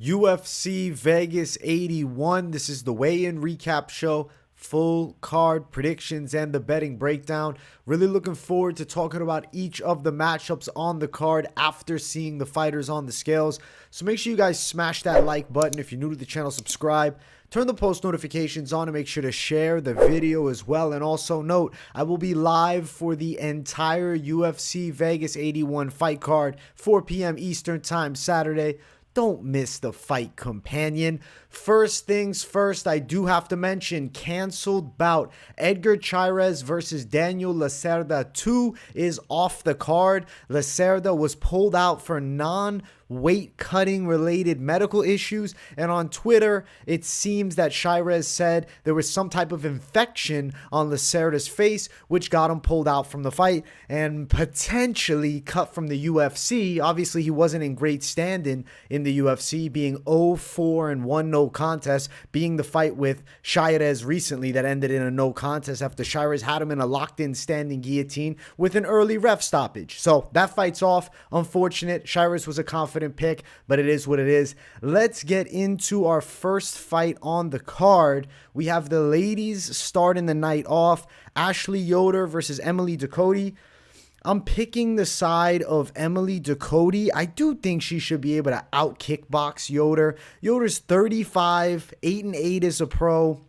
UFC Vegas 81. This is the weigh-in recap show, full card predictions, and the betting breakdown. Really looking forward to talking about each of the matchups on the card after seeing the fighters on the scales. So make sure you guys smash that like button. If you're new to the channel, subscribe. Turn the post notifications on and make sure to share the video as well. And also note, I will be live for the entire UFC Vegas 81 fight card, 4 p.m. Eastern Time, Saturday. Don't miss the fight companion. First things first, I do have to mention canceled bout. Edgar Cháirez versus Daniel Lacerda 2 is off the card. Lacerda was pulled out for non-weight cutting related medical issues. And on Twitter, it seems that Cháirez said there was some type of infection on Lacerda's face, which got him pulled out from the fight and potentially cut from the UFC. Obviously, he wasn't in great standing in the UFC, being 0-4 and 1 no contest, being the fight with Cháirez recently that ended in a no contest after Cháirez had him in a locked-in standing guillotine with an early ref stoppage. So that fight's off. Unfortunate. Cháirez was a confident pick, but it is what it is. Let's get into our first fight on the card. We have the ladies starting the night off. Ashley Yoder versus Emily Ducote. I'm picking the side of Emily Ducote. I do think she should be able to out kickbox Yoder. Yoder's 35, 8-8 as a pro,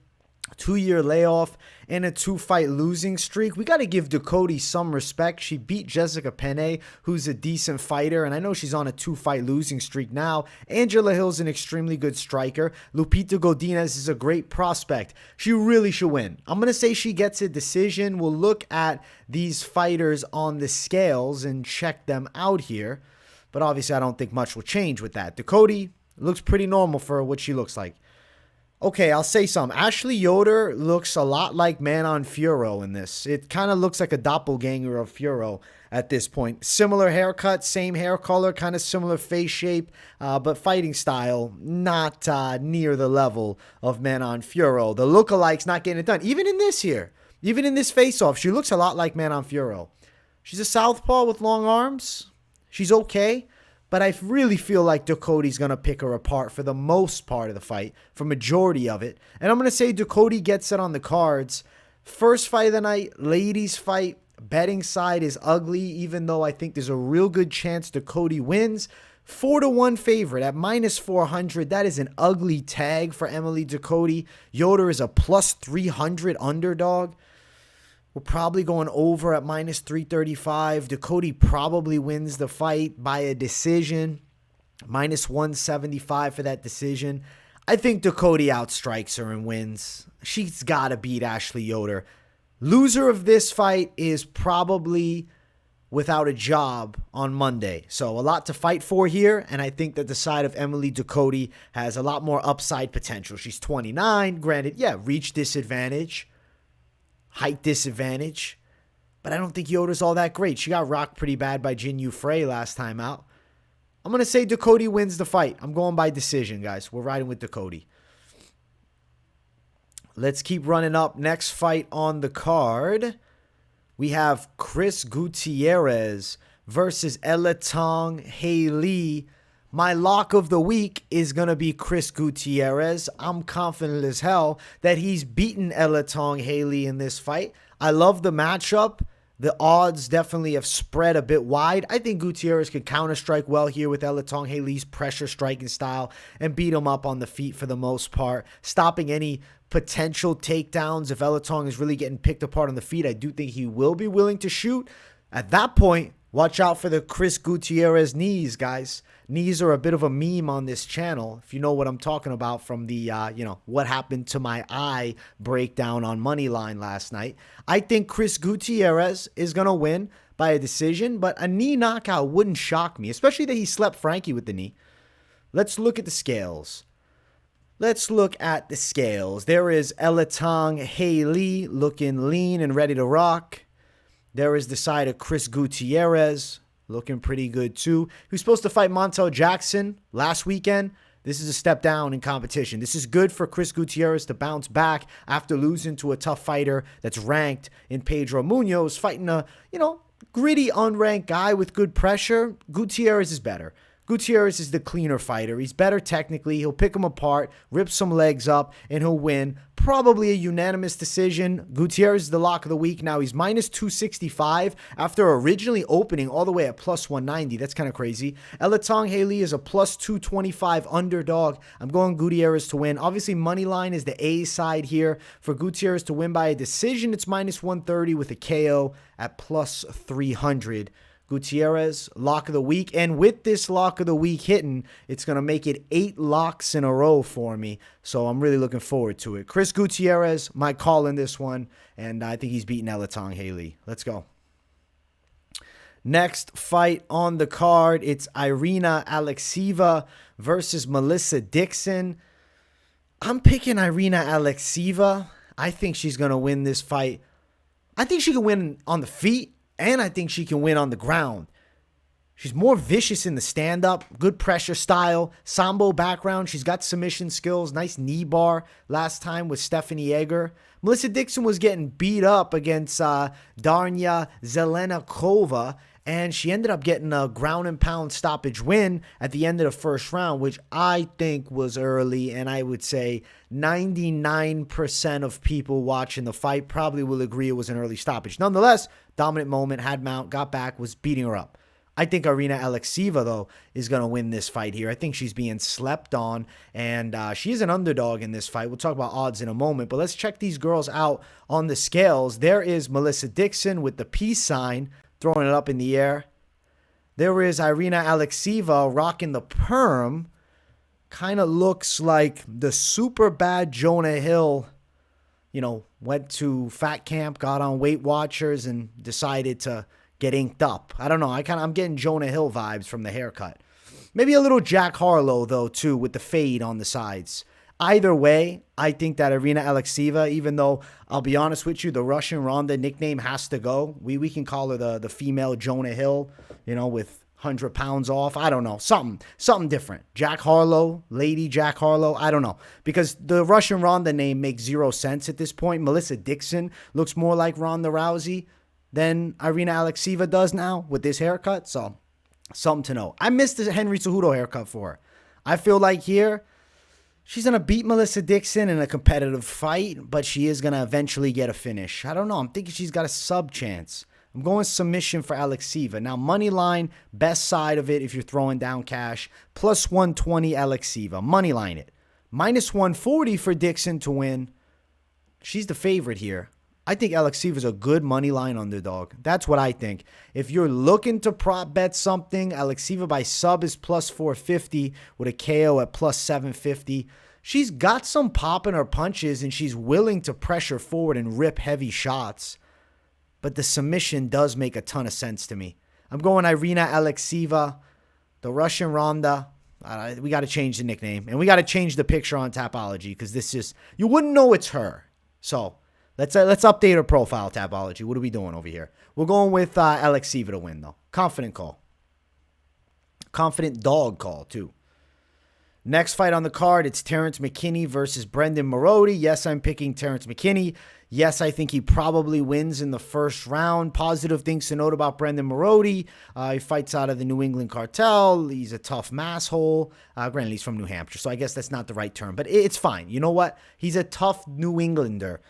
2-year layoff, and a 2-fight losing streak. We got to give Ducote some respect. She beat Jessica Penne, who's a decent fighter, and I know she's on a 2-fight losing streak now. Angela Hill's an extremely good striker. Lupita Godinez is a great prospect. She really should win. I'm going to say she gets a decision. We'll look at these fighters on the scales and check them out here, but obviously I don't think much will change with that. Ducote looks pretty normal for what she looks like. Okay, I'll say something. Ashley Yoder looks a lot like Manon Fiorot in this. It kind of looks like a doppelganger of Fiorot at this point. Similar haircut, same hair color, kind of similar face shape, but fighting style not near the level of Manon Fiorot. The lookalike's not getting it done. Even in this here, even in this face-off, she looks a lot like Manon Fiorot. She's a southpaw with long arms. She's okay. But I really feel like Ducote's going to pick her apart for the most part of the fight, for majority of it. And I'm going to say Ducote gets it on the cards. First fight of the night, ladies fight. Betting side is ugly, even though I think there's a real good chance Ducote wins. 4-1 favorite at -400. That is an ugly tag for Emily Ducote. Yoder is a +300 underdog. We're probably going over at -335. Ducote probably wins the fight by a decision. -175 for that decision. I think Ducote outstrikes her and wins. She's got to beat Ashley Yoder. Loser of this fight is probably without a job on Monday. So a lot to fight for here, and I think that the side of Emily Ducote has a lot more upside potential. She's 29. Granted, yeah, reach disadvantage. Height disadvantage, but I don't think Yoder's all that great. She got rocked pretty bad by Jin Yu Frey last time out. I'm going to say Ducote wins the fight. I'm going by decision, guys. We're riding with Ducote. Let's keep running up. Next fight on the card, we have Chris Gutierrez versus Alatengheili. My lock of the week is going to be Chris Gutierrez. I'm confident as hell that he's beaten Alatengheili in this fight. I love the matchup. The odds definitely have spread a bit wide. I think Gutierrez could counter-strike well here with Alatengheili's pressure striking style and beat him up on the feet for the most part, stopping any potential takedowns. If Alateng is really getting picked apart on the feet, I do think he will be willing to shoot. At that point, watch out for the Chris Gutierrez knees, guys. Knees are a bit of a meme on this channel, if you know what I'm talking about from the, what happened to my eye breakdown on Moneyline last night. I think Chris Gutierrez is going to win by a decision, but a knee knockout wouldn't shock me, especially that he slept Frankie with the knee. Let's look at the scales. There is Alatengheili looking lean and ready to rock. There is the side of Chris Gutierrez, looking pretty good too. He was supposed to fight Montel Jackson last weekend. This is a step down in competition. This is good for Chris Gutierrez to bounce back after losing to a tough fighter that's ranked in Pedro Munoz, fighting a, gritty, unranked guy with good pressure. Gutierrez is better. Gutierrez is the cleaner fighter. He's better technically. He'll pick him apart, rip some legs up, and he'll win. Probably a unanimous decision. Gutierrez is the lock of the week. Now he's minus 265 after originally opening all the way at plus 190. That's kind of crazy. Alatengheili is a plus 225 underdog. I'm going Gutierrez to win. Obviously, money line is the A side here. For Gutierrez to win by a decision, it's minus 130 with a KO at plus 300. Gutierrez, lock of the week. And with this lock of the week hitting, it's going to make it 8 locks in a row for me. So I'm really looking forward to it. Chris Gutierrez, my call in this one. And I think he's beating Alatengheili. Let's go. Next fight on the card, it's Irina Alekseeva versus Melissa Dixon. I'm picking Irina Alekseeva. I think she's going to win this fight. I think she can win on the feet. And I think she can win on the ground. She's more vicious in the stand-up, good pressure style, sambo background. She's got submission skills, nice knee bar last time with Stephanie Edgar. Melissa Dixon was getting beat up against Darnya Zelenakova, and she ended up getting a ground and pound stoppage win at the end of the first round, which I think was early, and I would say 99% of people watching the fight probably will agree it was an early stoppage. Nonetheless, dominant moment, had mount, got back, was beating her up. I think Irina Alekseeva, though, is going to win this fight here. I think she's being slept on, and she is an underdog in this fight. We'll talk about odds in a moment, but let's check these girls out on the scales. There is Melissa Dixon with the peace sign, throwing it up in the air. There is Irina Alekseeva rocking the perm. Kind of looks like the super bad Jonah Hill, went to fat camp, got on Weight Watchers, and decided to get inked up. I don't know. I'm getting Jonah Hill vibes from the haircut. Maybe a little Jack Harlow, though, too, with the fade on the sides. Either way, I think that Irina Alekseeva, even though I'll be honest with you, the Russian Ronda nickname has to go. We can call her the female Jonah Hill, with 100 pounds off. I don't know. Something different. Jack Harlow, Lady Jack Harlow. I don't know. Because the Russian Ronda name makes zero sense at this point. Melissa Dixon looks more like Ronda Rousey than Irina Alekseeva does now with this haircut. So, something to know. I missed the Henry Cejudo haircut for her. I feel like here, she's going to beat Melissa Dixon in a competitive fight, but she is going to eventually get a finish. I don't know. I'm thinking she's got a sub chance. I'm going submission for Alekseeva. Now, money line, best side of it if you're throwing down cash, plus 120 Alekseeva. Money line it. Minus 140 for Dixon to win. She's the favorite here. I think Alekseeva is a good money line underdog. That's what I think. If you're looking to prop bet something, Alekseeva by sub is plus 450 with a KO at plus 750. She's got some pop in her punches, and she's willing to pressure forward and rip heavy shots. But the submission does make a ton of sense to me. I'm going Irina Alekseeva, the Russian Ronda. We got to change the nickname. And we got to change the picture on Tapology because this just, you wouldn't know it's her. So let's update her profile, Tapology. What are we doing over here? We're going with Alekseeva to win, though. Confident call. Confident dog call, too. Next fight on the card, it's Terrance McKinney versus Brendon Marotte. Yes, I'm picking Terrance McKinney. Yes, I think he probably wins in the first round. Positive things to note about Brendon Marotte. He fights out of the New England cartel. He's a tough masshole. Granted, he's from New Hampshire, so I guess that's not the right term. But it's fine. You know what? He's a tough New Englander.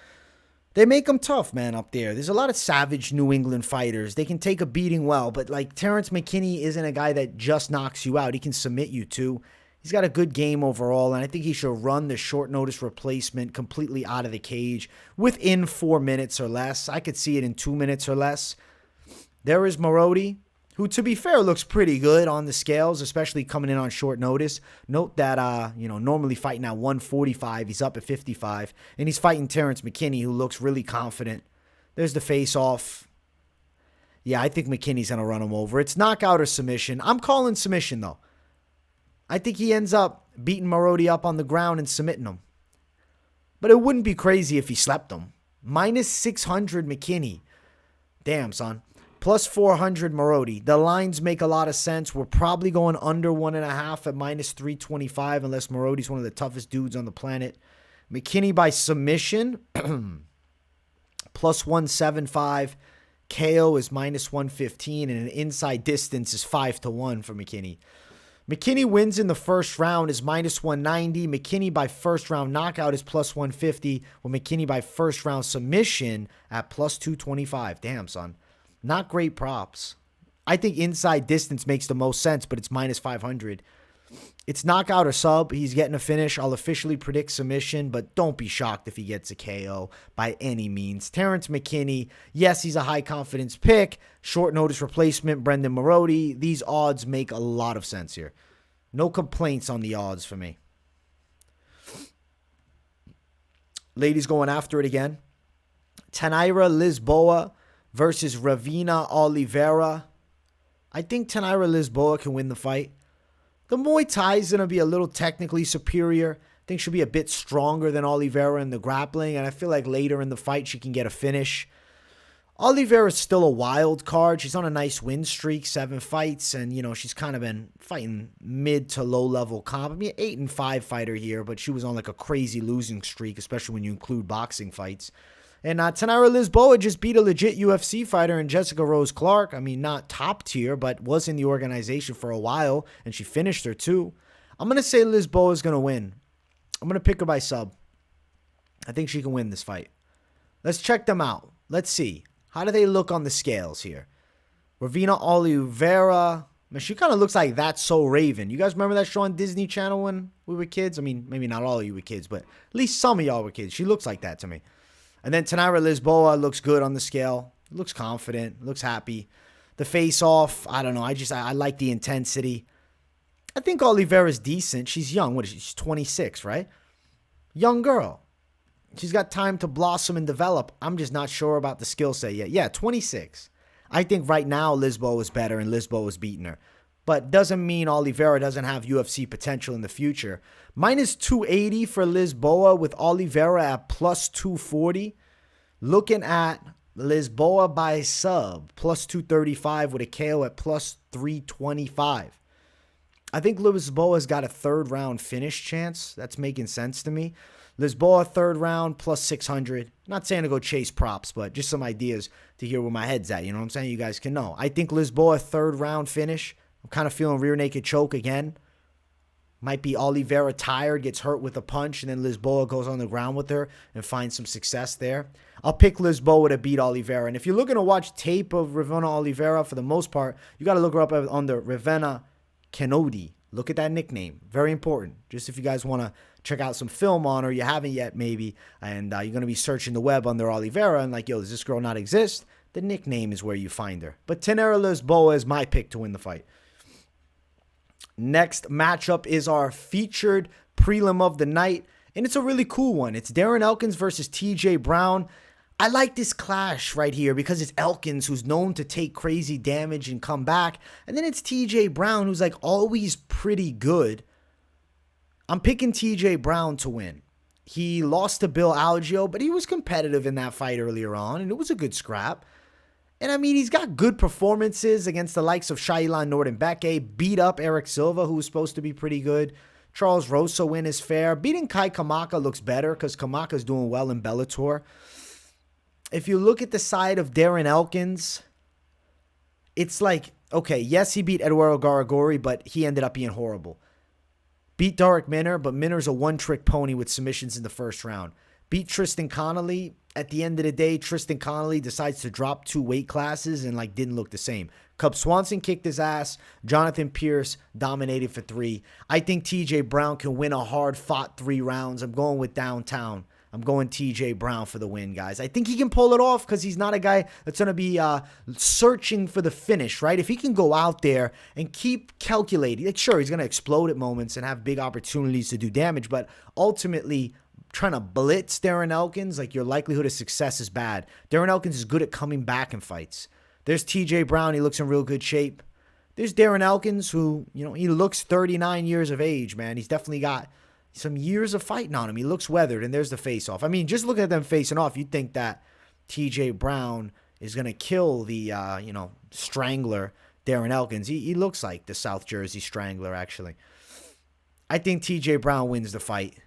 They make him tough, man, up there. There's a lot of savage New England fighters. They can take a beating well, but like Terrance McKinney isn't a guy that just knocks you out. He can submit you too. He's got a good game overall, and I think he should run the short notice replacement completely out of the cage within 4 minutes or less. I could see it in 2 minutes or less. There is Marotte, who, to be fair, looks pretty good on the scales, especially coming in on short notice. Note that, normally fighting at 145, he's up at 55, and he's fighting Terrance McKinney, who looks really confident. There's the face-off. Yeah, I think McKinney's going to run him over. It's knockout or submission. I'm calling submission, though. I think he ends up beating Marotte up on the ground and submitting him. But it wouldn't be crazy if he slept him. Minus 600 McKinney. Damn, son. Plus 400 Marotte. The lines make a lot of sense. We're probably going under 1.5 at minus 325 unless Marotti's one of the toughest dudes on the planet. McKinney by submission. Plus 175. KO is minus 115. And an inside distance is 5-1 for McKinney. McKinney wins in the first round is minus 190. McKinney by first round knockout is plus 150. With McKinney by first round submission at plus 225. Damn, son. Not great props. I think inside distance makes the most sense, but it's minus 500. It's knockout or sub. He's getting a finish. I'll officially predict submission, but don't be shocked if he gets a KO by any means. Terrance McKinney, yes, he's a high confidence pick. Short notice replacement, Brendon Marotte. These odds make a lot of sense here. No complaints on the odds for me. Ladies going after it again. Tainara Lisboa versus Ravena Oliveira. I think Tainara Lisboa can win the fight. The Muay Thai is going to be a little technically superior. I think she'll be a bit stronger than Oliveira in the grappling, and I feel like later in the fight she can get a finish. Oliveira's still a wild card. She's on a nice win streak, 7 fights, and, you know, she's kind of been fighting mid to low-level comp. I mean, 8-5 fighter here, but she was on like a crazy losing streak, especially when you include boxing fights. And Tainara Lisboa just beat a legit UFC fighter in Jessica Rose Clark. I mean, not top tier, but was in the organization for a while, and she finished her too. I'm going to say Lisboa is going to win. I'm going to pick her by sub. I think she can win this fight. Let's check them out. Let's see. How do they look on the scales here? Ravena Oliveira. Man, she kind of looks like That's So Raven. You guys remember that show on Disney Channel when we were kids? I mean, maybe not all of you were kids, but at least some of y'all were kids. She looks like that to me. And then Tainara Lisboa looks good on the scale. Looks confident. Looks happy. The face-off, I don't know. I like the intensity. I think Oliveira's decent. She's young. What is she? She's 26, right? Young girl. She's got time to blossom and develop. I'm just not sure about the skill set yet. Yeah, 26. I think right now Lisboa is better and Lisboa is beating her. But doesn't mean Oliveira doesn't have UFC potential in the future. Minus 280 for Lisboa with Oliveira at plus 240. Looking at Lisboa by sub, plus 235 with a KO at plus 325. I think Lisboa's got a third round finish chance. That's making sense to me. Lisboa third round plus 600. Not saying to go chase props, but just some ideas to hear where my head's at. You know what I'm saying? You guys can know. I think Lisboa third round finish. I'm kind of feeling rear naked choke again. Might be Oliveira tired, gets hurt with a punch, and then Lisboa goes on the ground with her and finds some success there. I'll pick Lisboa to beat Oliveira. And if you're looking to watch tape of Ravena Oliveira, for the most part, you got to look her up under Ravena Kenodi. Look at that nickname. Very important. Just if you guys want to check out some film on her, you haven't yet maybe, and you're going to be searching the web under Oliveira and like, yo, does this girl not exist? The nickname is where you find her. But Tainara Lisboa is my pick to win the fight. Next matchup is our featured prelim of the night, and it's a really cool one. It's Darren Elkins versus TJ Brown. I like this clash right here because it's Elkins, who's known to take crazy damage and come back, and then it's TJ Brown, who's like always pretty good. I'm picking TJ Brown to win. He lost to Bill Algeo, but he was competitive in that fight earlier on, and it was a good scrap. And I mean, he's got good performances against the likes of Shailan Nordenbeke, beat up Eric Silva, who was supposed to be pretty good. Charles Rosa win is fair. Beating Kai Kamaka looks better because Kamaka's doing well in Bellator. If you look at the side of Darren Elkins, it's like, okay, yes, he beat Eduardo Garagori, but he ended up being horrible. Beat Darek Minner, but Minner's a one-trick pony with submissions in the first round. Beat Tristan Connolly. At the end of the day, Tristan Connolly decides to drop 2 weight classes and didn't look the same. Cub Swanson kicked his ass. Jonathan Pierce dominated for 3. I think TJ Brown can win a hard-fought 3 rounds. I'm going with downtown. I'm going TJ Brown for the win, guys. I think he can pull it off because he's not a guy that's going to be searching for the finish, right? If he can go out there and keep calculating, sure, he's going to explode at moments and have big opportunities to do damage, but ultimately trying to blitz Darren Elkins, your likelihood of success is bad. Darren Elkins is good at coming back in fights. There's TJ Brown. He looks in real good shape. There's Darren Elkins, who, he looks 39 years of age, man. He's definitely got some years of fighting on him. He looks weathered, and there's the face-off. I mean, just looking at them facing off, you'd think that TJ Brown is going to kill the, strangler, Darren Elkins. He looks like the South Jersey Strangler, actually. I think TJ Brown wins the fight.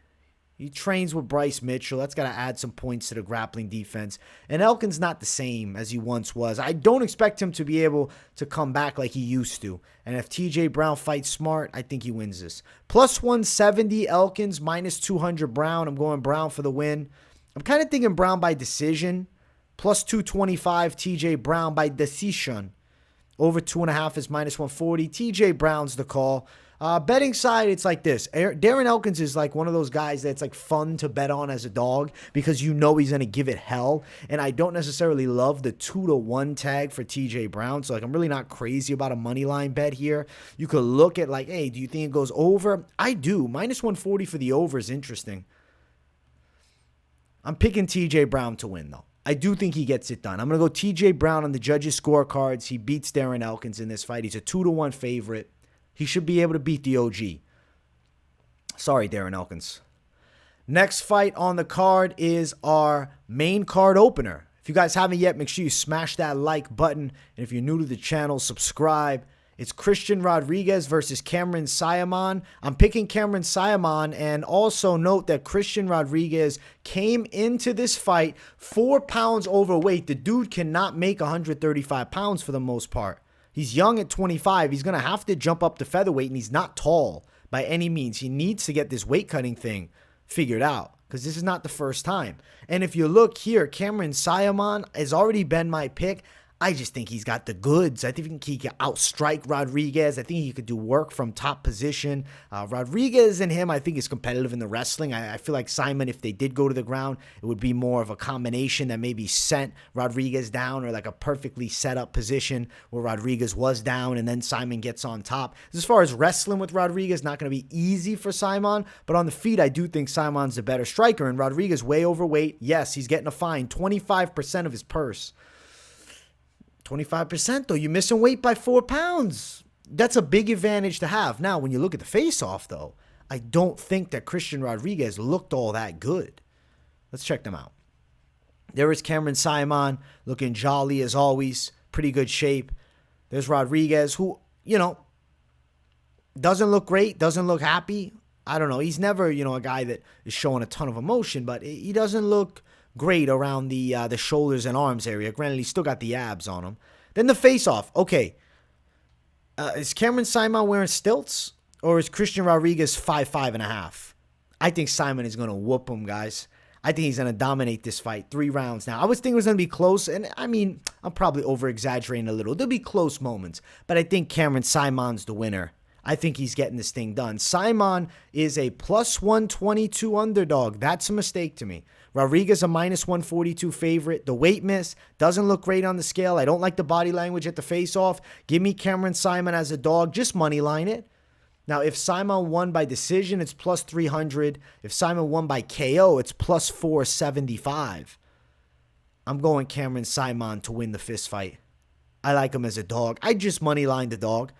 He trains with Bryce Mitchell. That's got to add some points to the grappling defense. And Elkins not the same as he once was. I don't expect him to be able to come back like he used to. And if TJ Brown fights smart, I think he wins this. Plus 170 Elkins, minus 200 Brown. I'm going Brown for the win. I'm kind of thinking Brown by decision. Plus 225 TJ Brown by decision. Over 2.5 is minus 140. TJ Brown's the call. Betting side, it's like this. Darren Elkins is like one of those guys that's like fun to bet on as a dog because you know he's going to give it hell. And I don't necessarily love the 2-1 tag for TJ Brown. So like I'm really not crazy about a money line bet here. You could look at like, hey, do you think it goes over? I do. Minus 140 for the over is interesting. I'm picking TJ Brown to win though. I do think he gets it done. I'm going to go TJ Brown on the judges' scorecards. He beats Darren Elkins in this fight. He's a 2-1 favorite. He should be able to beat the OG. Sorry, Darren Elkins. Next fight on the card is our main card opener. If you guys haven't yet, make sure you smash that like button. And if you're new to the channel, subscribe. It's Christian Rodriguez versus Cameron Saaiman. I'm picking Cameron Saaiman, and also note that Christian Rodriguez came into this fight 4 pounds overweight. The dude cannot make 135 pounds for the most part. He's young at 25. He's going to have to jump up to featherweight, and he's not tall by any means. He needs to get this weight cutting thing figured out because this is not the first time. And if you look here, Cameron Saaiman has already been my pick. I just think he's got the goods. I think he can outstrike Rodriguez. I think he could do work from top position. Rodriguez and him, I think, is competitive in the wrestling. I feel like Saaiman, if they did go to the ground, it would be more of a combination that maybe sent Rodriguez down or like a perfectly set up position where Rodriguez was down and then Saaiman gets on top. As far as wrestling with Rodriguez, not going to be easy for Saaiman, but on the feet, I do think Saimon's a better striker. And Rodriguez, way overweight. Yes, he's getting a fine, 25% of his purse. 25% though, you're missing weight by 4 pounds. That's a big advantage to have. Now, when you look at the face-off though, I don't think that Christian Rodriguez looked all that good. Let's check them out. There is Cameron Saaiman looking jolly as always, pretty good shape. There's Rodriguez who, doesn't look great, doesn't look happy. I don't know. He's never, a guy that is showing a ton of emotion, but he doesn't look great around the shoulders and arms area. Granted, he's still got the abs on him. Then the face-off. Okay. Is Cameron Saaiman wearing stilts? Or is Christian Rodriguez 5'5.5"? I think Saaiman is going to whoop him, guys. I think he's going to dominate this fight. 3 rounds now. I was thinking it was going to be close. And, I mean, I'm probably over-exaggerating a little. There'll be close moments. But I think Cameron Saimon's the winner. I think he's getting this thing done. Saaiman is a plus 122 underdog. That's a mistake to me. Rodriguez a minus 142 favorite. The weight miss doesn't look great on the scale. I don't like the body language at the face-off. Give me Cameron Saaiman as a dog. Just money line it. Now, if Saaiman won by decision, it's plus 300. If Saaiman won by KO, it's plus 475. I'm going Cameron Saaiman to win the fist fight. I like him as a dog. I just money line the dog.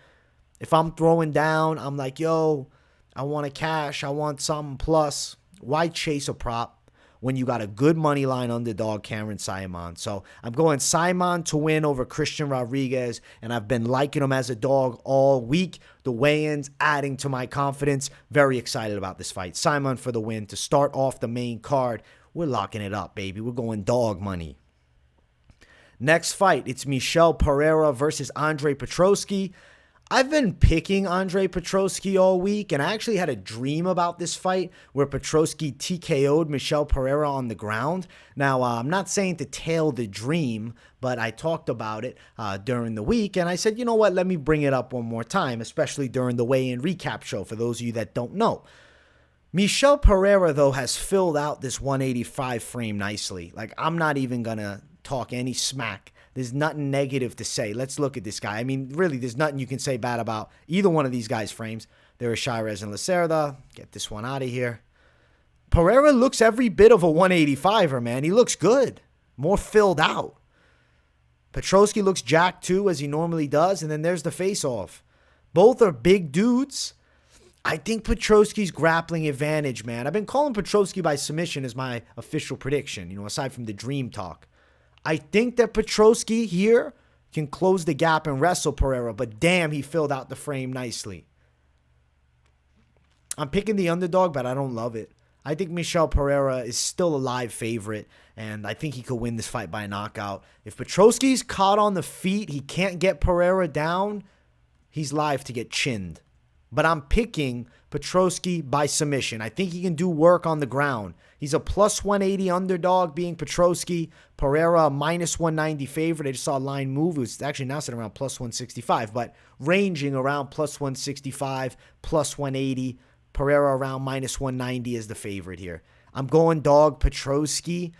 If I'm throwing down, I'm like, yo, I want a cash. I want something plus. Why chase a prop when you got a good money line underdog, Cameron Saaiman? So I'm going Saaiman to win over Christian Rodriguez, and I've been liking him as a dog all week. The weigh-ins adding to my confidence. Very excited about this fight. Saaiman for the win to start off the main card. We're locking it up, baby. We're going dog money. Next fight, it's Michel Pereira versus Andre Petroski. I've been picking Andre Petroski all week, and I actually had a dream about this fight where Petroski TKO'd Michel Pereira on the ground. Now, I'm not saying to tail the dream, but I talked about it during the week, and I said, you know what, let me bring it up one more time, especially during the weigh-in recap show for those of you that don't know. Michel Pereira, though, has filled out this 185 frame nicely. Like, I'm not even going to talk any smack. There's nothing negative to say. Let's look at this guy. I mean, really, there's nothing you can say bad about either one of these guys' frames. There is Cháirez and Lacerda. Get this one out of here. Pereira looks every bit of a 185er, man. He looks good. More filled out. Petroski looks jacked, too, as he normally does. And then there's the face-off. Both are big dudes. I think Petroski's grappling advantage, man. I've been calling Petroski by submission as my official prediction, aside from the dream talk. I think that Petroski here can close the gap and wrestle Pereira, but damn, he filled out the frame nicely. I'm picking the underdog, but I don't love it. I think Michel Pereira is still a live favorite, and I think he could win this fight by a knockout. If Petroski's caught on the feet, he can't get Pereira down, he's live to get chinned. But I'm picking Petroski by submission. I think he can do work on the ground. He's a plus 180 underdog being Petroski. Pereira, a minus 190 favorite. I just saw a line move. It was actually now sitting around plus 165, but ranging around plus 165, plus 180. Pereira around minus 190 is the favorite here. I'm going dog Petroski.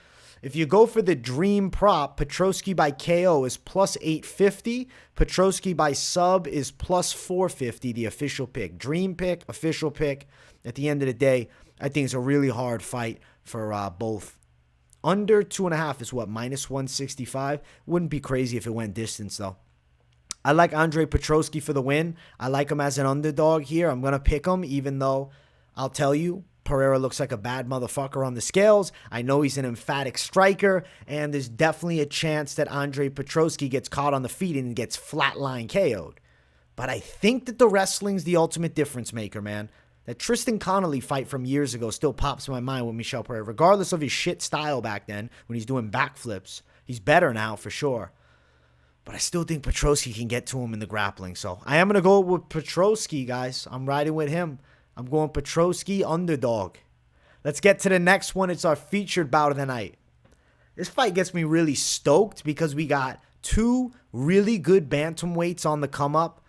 If you go for the dream prop, Petroski by KO is plus 850. Petroski by sub is plus 450, the official pick. Dream pick, official pick. At the end of the day, I think it's a really hard fight for both. Under 2.5 is what, minus 165? Wouldn't be crazy if it went distance, though. I like Andre Petroski for the win. I like him as an underdog here. I'm going to pick him, even though I'll tell you, Pereira looks like a bad motherfucker on the scales. I know he's an emphatic striker, and there's definitely a chance that Andre Petroski gets caught on the feet and gets flatline KO'd. But I think that the wrestling's the ultimate difference maker, man. That Tristan Connolly fight from years ago still pops in my mind with Michel Pereira, regardless of his shit style back then when he's doing backflips. He's better now, for sure. But I still think Petroski can get to him in the grappling. So I am going to go with Petroski, guys. I'm riding with him. I'm going Petroski underdog. Let's get to the next one. It's our featured bout of the night. This fight gets me really stoked because we got two really good bantamweights on the come up.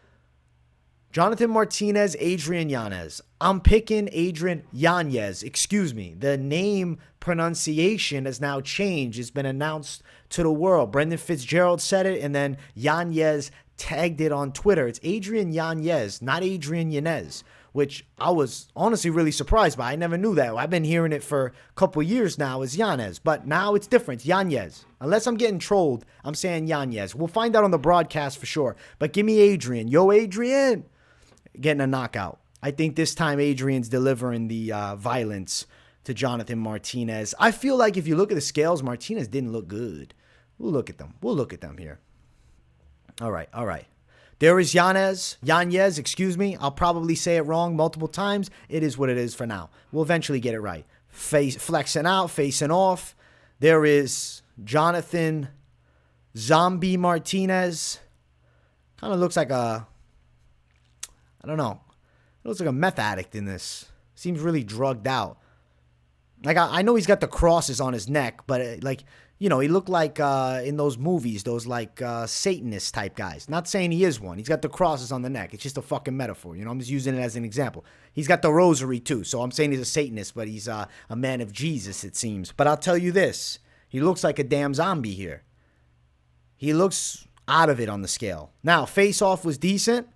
Jonathan Martinez, Adrian Yanez. I'm picking Adrian Yanez. Excuse me. The name pronunciation has now changed. It's been announced to the world. Brendan Fitzgerald said it, and then Yanez tagged it on Twitter. It's Adrian Yanez, not Adrian Yanez, which I was honestly really surprised by. I never knew that. I've been hearing it for a couple years now as Yanez, but now it's different. Yanez. Unless I'm getting trolled, I'm saying Yanez. We'll find out on the broadcast for sure. But give me Adrian. Yo, Adrian. Getting a knockout. I think this time Adrian's delivering the violence to Jonathan Martinez. I feel like if you look at the scales, Martinez didn't look good. We'll look at them. We'll look at them here. All right. There is Yanez, excuse me. I'll probably say it wrong multiple times. It is what it is for now. We'll eventually get it right. Flexing out, facing off. There is Jonathan Zombie Martinez. Kind of looks like a, I don't know. It looks like a meth addict in this. Seems really drugged out. Like, I know he's got the crosses on his neck, but like, you know, he looked like in those movies, those like Satanist type guys. Not saying he is one. He's got the crosses on the neck. It's just a fucking metaphor. You know, I'm just using it as an example. He's got the rosary too. So I'm saying he's a Satanist, but he's a man of Jesus, it seems. But I'll tell you this. He looks like a damn zombie here. He looks out of it on the scale. Now, face-off was decent.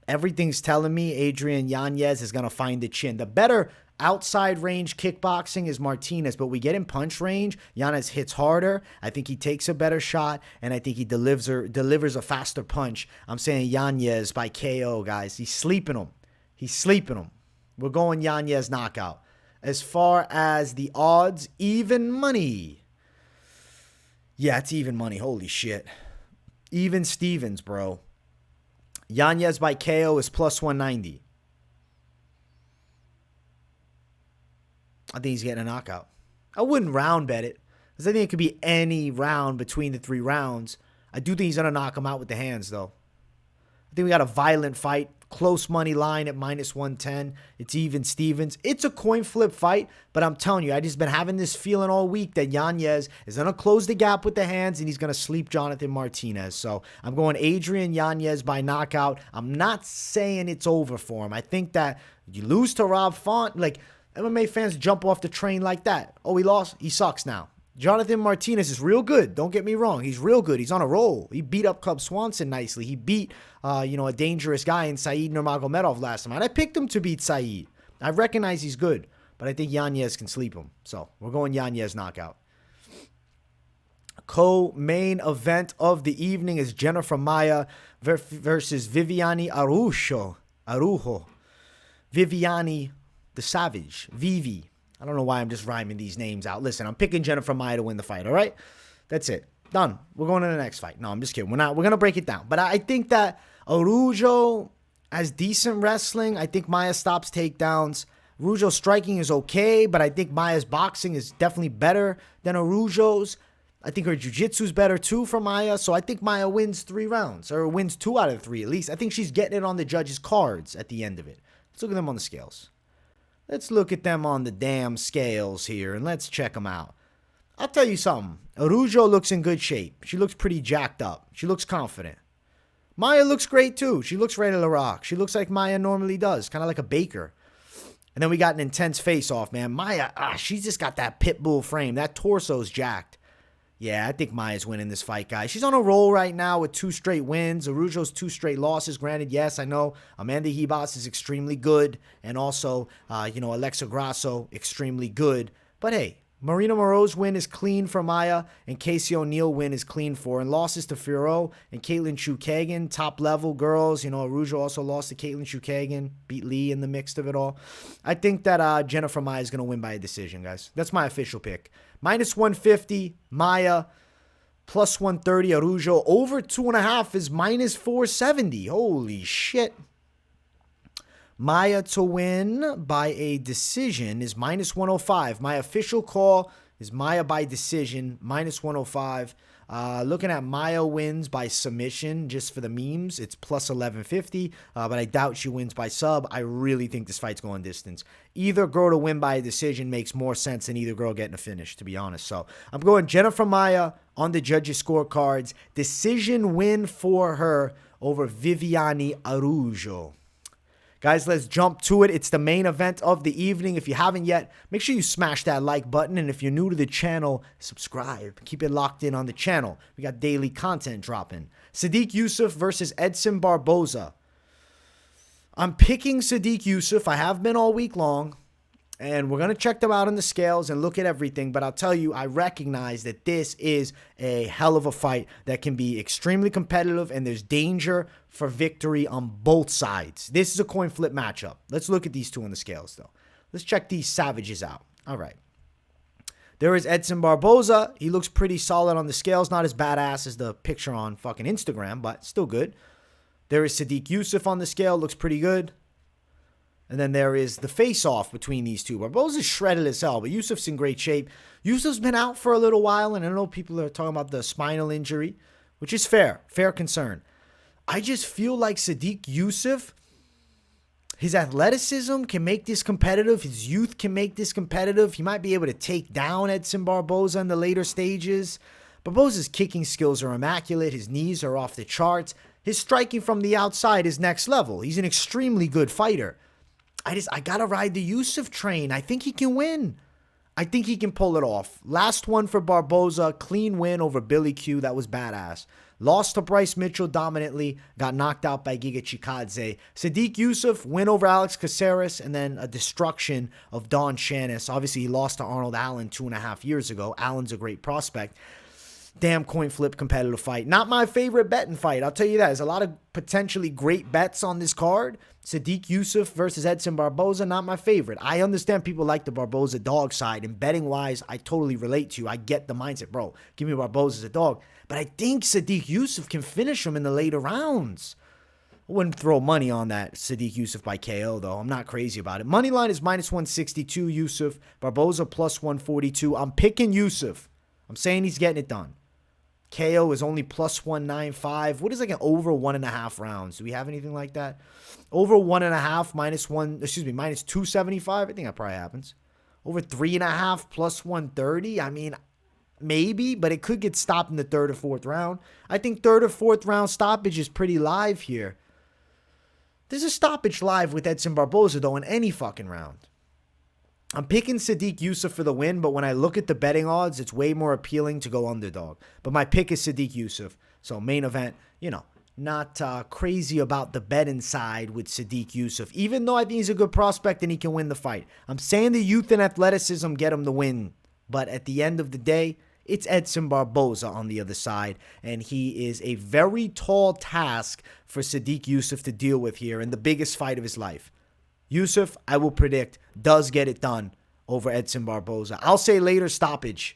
Everything's telling me Adrian Yanez is going to find the chin. The better outside range kickboxing is Martinez, but we get in punch range. Yanez hits harder. I think he takes a better shot, and I think he delivers a faster punch. I'm saying Yanez by KO, guys. He's sleeping him. We're going Yanez knockout. As far as the odds, even money. Yeah, it's even money. Holy shit. Even Stevens, bro. Yanez by KO is plus 190. I think he's getting a knockout. I wouldn't round bet it, because I think it could be any round between the 3 rounds. I do think he's going to knock him out with the hands, though. I think we got a violent fight. Close money line at minus 110. It's even Stevens. It's a coin flip fight, but I'm telling you, I just been having this feeling all week that Yanez is going to close the gap with the hands and he's going to sleep Jonathan Martinez. So I'm going Adrian Yanez by knockout. I'm not saying it's over for him. I think that you lose to Rob Font, like MMA fans jump off the train like that. Oh, he lost? He sucks now. Jonathan Martinez is real good. Don't get me wrong. He's real good. He's on a roll. He beat up Cub Swanson nicely. He beat, a dangerous guy in Said Nurmagomedov last time. And I picked him to beat Said. I recognize he's good, but I think Yanez can sleep him. So we're going Yanez knockout. Co-main event of the evening is Jennifer Maia versus Viviane Araujo. Viviane the Savage. Vivi. I don't know why I'm just rhyming these names out. Listen, I'm picking Jennifer Maia to win the fight, all right? That's it. Done. We're going to the next fight. No, I'm just kidding. We're going to break it down. But I think that Araujo has decent wrestling. I think Maia stops takedowns. Araujo's striking is okay, but I think Maia's boxing is definitely better than Araujo's. I think her jiu-jitsu is better too for Maia, so I think Maia wins 3 rounds, or wins 2 out of 3 at least. I think she's getting it on the judges' cards at the end of it. Let's look at them on the scales. Let's look at them on the damn scales here, and let's check them out. I'll tell you something. Araujo looks in good shape. She looks pretty jacked up. She looks confident. Maia looks great too. She looks ready to rock. She looks like Maia normally does, kind of like a baker. And then we got an intense face-off, man. Maia, she's just got that pit bull frame. That torso's jacked. Yeah, I think Maia's winning this fight, guys. She's on a roll right now with 2 straight wins. Araujo's 2 straight losses. Granted, yes, I know Amanda Ribas is extremely good. And also, Alexa Grasso, extremely good. But hey, Marina Moreau's win is clean for Maia. And Casey O'Neill win is clean for her. And losses to Firo and Caitlin Chukagian, top-level girls. Araujo also lost to Caitlin Chukagian. Beat Lee in the mix of it all. I think that Jennifer Maia is going to win by a decision, guys. That's my official pick. Minus 150, Maia. Plus 130, Araujo. Over 2.5 is minus 470. Holy shit. Maia to win by a decision is minus 105. My official call is Maia by decision, minus 105. Looking at Maia wins by submission, just for the memes, it's plus 1150, but I doubt she wins by sub. I really think this fight's going distance. Either girl to win by a decision makes more sense than either girl getting a finish, to be honest. So I'm going Jennifer Maia on the judges' scorecards. Decision win for her over Viviane Araujo. Guys, let's jump to it. It's the main event of the evening. If you haven't yet, make sure you smash that like button. And if you're new to the channel, subscribe. Keep it locked in on the channel. We got daily content dropping. Sodiq Yusuff versus Edson Barboza. I'm picking Sodiq Yusuff. I have been all week long. And we're going to check them out on the scales and look at everything. But I'll tell you, I recognize that this is a hell of a fight that can be extremely competitive. And there's danger for victory on both sides. This is a coin flip matchup. Let's look at these two on the scales, though. Let's check these savages out. All right. There is Edson Barboza. He looks pretty solid on the scales. Not as badass as the picture on fucking Instagram, but still good. There is Sodiq Yusuff on the scale. Looks pretty good. And then there is the face-off between these two. Barboza's shredded as hell, but Yusuff's in great shape. Yusuff's been out for a little while, and I know people are talking about the spinal injury, which is fair concern. I just feel like Sodiq Yusuff, his athleticism can make this competitive. His youth can make this competitive. He might be able to take down Edson Barboza in the later stages. Barboza's kicking skills are immaculate. His knees are off the charts. His striking from the outside is next level. He's an extremely good fighter. I gotta ride the Yusuff train. I think he can win. I think he can pull it off. Last one for Barboza, clean win over Billy Q. That was badass. Lost to Bryce Mitchell dominantly, got knocked out by Giga Chikadze. Sodiq Yusuff, win over Alex Caceres, and then a destruction of Don Cháirez. Obviously, he lost to Arnold Allen 2.5 years ago. Allen's a great prospect. Damn coin flip competitive fight. Not my favorite betting fight. I'll tell you that. There's a lot of potentially great bets on this card. Sodiq Yusuff versus Edson Barboza, not my favorite. I understand people like the Barboza dog side, and betting-wise, I totally relate to you. I get the mindset, bro. Give me Barboza as a dog. But I think Sodiq Yusuff can finish him in the later rounds. I wouldn't throw money on that Sodiq Yusuff by KO, though. I'm not crazy about it. Money line is minus 162, Yusuff. Barboza plus 142. I'm picking Yusuff. I'm saying he's getting it done. KO is only plus 195. What is like an over 1.5 rounds? Do we have anything like that? Over 1.5 minus 275. I think that probably happens. Over 3.5 plus 130. I mean, maybe, but it could get stopped in the 3rd or 4th round. I think 3rd or 4th round stoppage is pretty live here. There's a stoppage live with Edson Barboza, though, in any fucking round. I'm picking Sodiq Yusuff for the win, but when I look at the betting odds, it's way more appealing to go underdog. But my pick is Sodiq Yusuff. So main event, not crazy about the betting side with Sodiq Yusuff, even though I think he's a good prospect and he can win the fight. I'm saying the youth and athleticism get him the win. But at the end of the day, it's Edson Barboza on the other side, and he is a very tall task for Sodiq Yusuff to deal with here in the biggest fight of his life. Yusuff, I will predict, does get it done over Edson Barboza. I'll say later stoppage,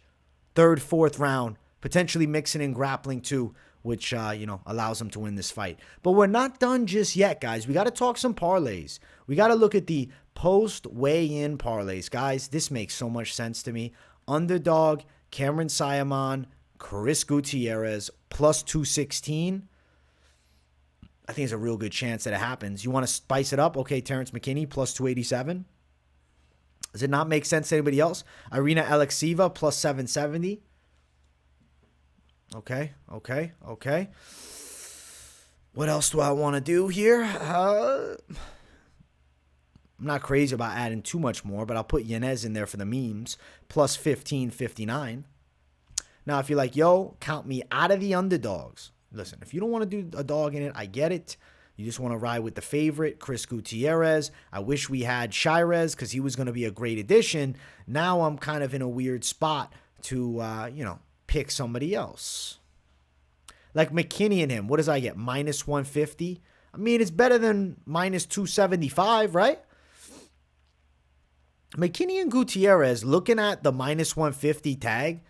3rd, 4th round, potentially mixing in grappling too, which, allows him to win this fight. But we're not done just yet, guys. We got to talk some parlays. We got to look at the post weigh-in parlays. Guys, this makes so much sense to me. Underdog, Cameron Saaiman, Chris Gutierrez, plus 216. I think there's a real good chance that it happens. You want to spice it up? Okay, Terrance McKinney, plus 287. Does it not make sense to anybody else? Irina Alekseeva, plus 770. Okay. What else do I want to do here? I'm not crazy about adding too much more, but I'll put Yanez in there for the memes. Plus 1559. Now, if you're like, yo, count me out of the underdogs. Listen, if you don't want to do a dog in it, I get it. You just want to ride with the favorite, Chris Gutierrez. I wish we had Cháirez because he was going to be a great addition. Now I'm kind of in a weird spot to, pick somebody else. Like McKinney and him. What does I get? Minus 150? I mean, it's better than minus 275, right? McKinney and Gutierrez, looking at the minus 150 tag,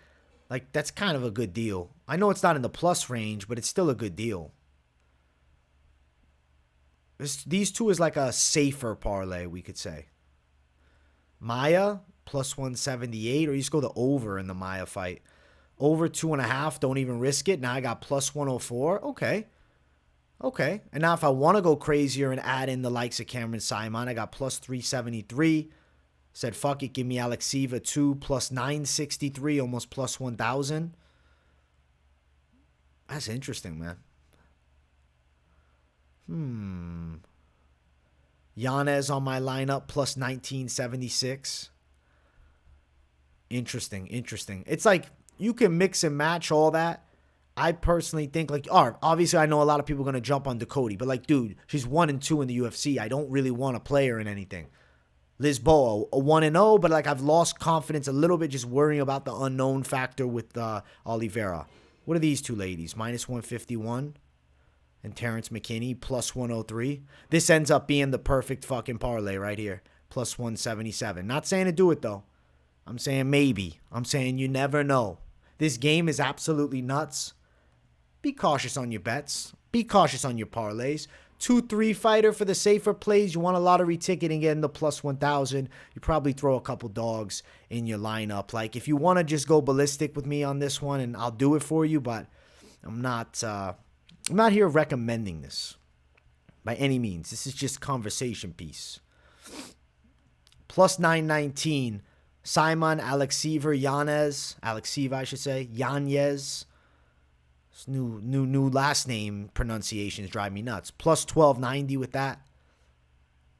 like, that's kind of a good deal. I know it's not in the plus range, but it's still a good deal. These two is like a safer parlay, we could say. Maia, plus 178, or you just go the over in the Maia fight. Over 2.5, don't even risk it. Now I got plus 104. Okay. And now if I want to go crazier and add in the likes of Cameron Saaiman, I got plus 373. Said, fuck it, give me Alekseeva 2, plus 963, almost plus 1,000. That's interesting, man. Yanez on my lineup, plus 1976. Interesting. It's like, you can mix and match all that. I personally think, like, obviously I know a lot of people are going to jump on Ducote, but like, dude, she's 1-2 in the UFC. I don't really want to play her in anything. Lisboa, a 1-0, but like I've lost confidence a little bit just worrying about the unknown factor with Oliveira. What are these two ladies? Minus 151 and Terrance McKinney, plus 103. This ends up being the perfect fucking parlay right here. Plus 177. Not saying to do it, though. I'm saying maybe. I'm saying you never know. This game is absolutely nuts. Be cautious on your bets. Be cautious on your parlays. 2-3 fighter for the safer plays. You want a lottery ticket and get in the plus 1,000. You probably throw a couple dogs in your lineup. Like, if you want to just go ballistic with me on this one, and I'll do it for you, but I'm not here recommending this by any means. This is just conversation piece. Plus 919. Saaiman, Alekseeva, I should say. Yanez. New last name pronunciations drive me nuts. Plus 1290 with that.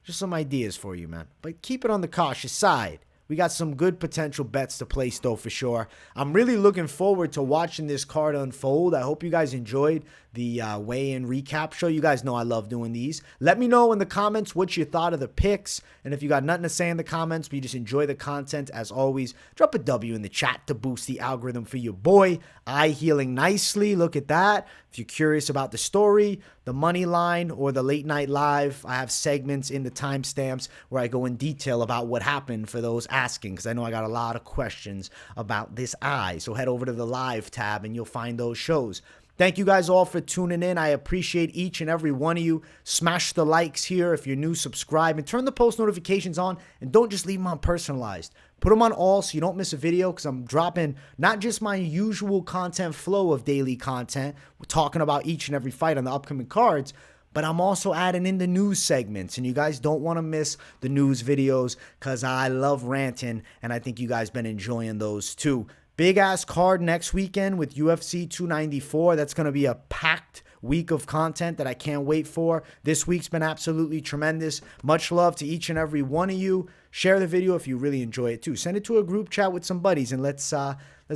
Just some ideas for you, man. But keep it on the cautious side. We got some good potential bets to place, though, for sure. I'm really looking forward to watching this card unfold. I hope you guys enjoyed the weigh-in recap show. You guys know I love doing these. Let me know in the comments what you thought of the picks. And if you got nothing to say in the comments, but you just enjoy the content, as always, drop a W in the chat to boost the algorithm for your boy. Eye healing nicely. Look at that. If you're curious about the story, the money line, or the late night live, I have segments in the timestamps where I go in detail about what happened for those asking, because I know I got a lot of questions about this eye. So head over to the live tab and you'll find those shows. Thank you guys all for tuning in. I appreciate each and every one of you. Smash the likes here. If you're new, subscribe and turn the post notifications on, and don't just leave them on personalized. Put them on all so you don't miss a video, because I'm dropping not just my usual content flow of daily content. We're talking about each and every fight on the upcoming cards, but I'm also adding in the news segments, and you guys don't want to miss the news videos because I love ranting, and I think you guys been enjoying those too. Big ass card next weekend with UFC 294. That's going to be a packed week of content that I can't wait for. This week's been absolutely tremendous. Much love to each and every one of you. Share the video if you really enjoy it too. Send it to a group chat with some buddies, and let's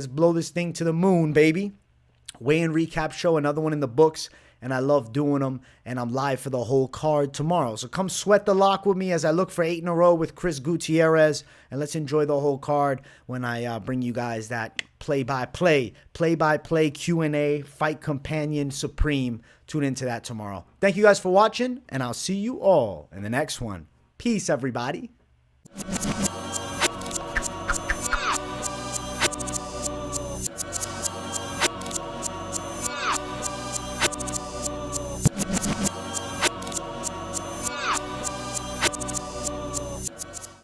blow this thing to the moon, baby. Weigh-in recap show, another one in the books, and I love doing them, and I'm live for the whole card tomorrow. So come sweat the lock with me as I look for 8 in a row with Chris Gutierrez, and let's enjoy the whole card when I bring you guys that play-by-play Q&A, Fight Companion Supreme. Tune into that tomorrow. Thank you guys for watching, and I'll see you all in the next one. Peace, everybody.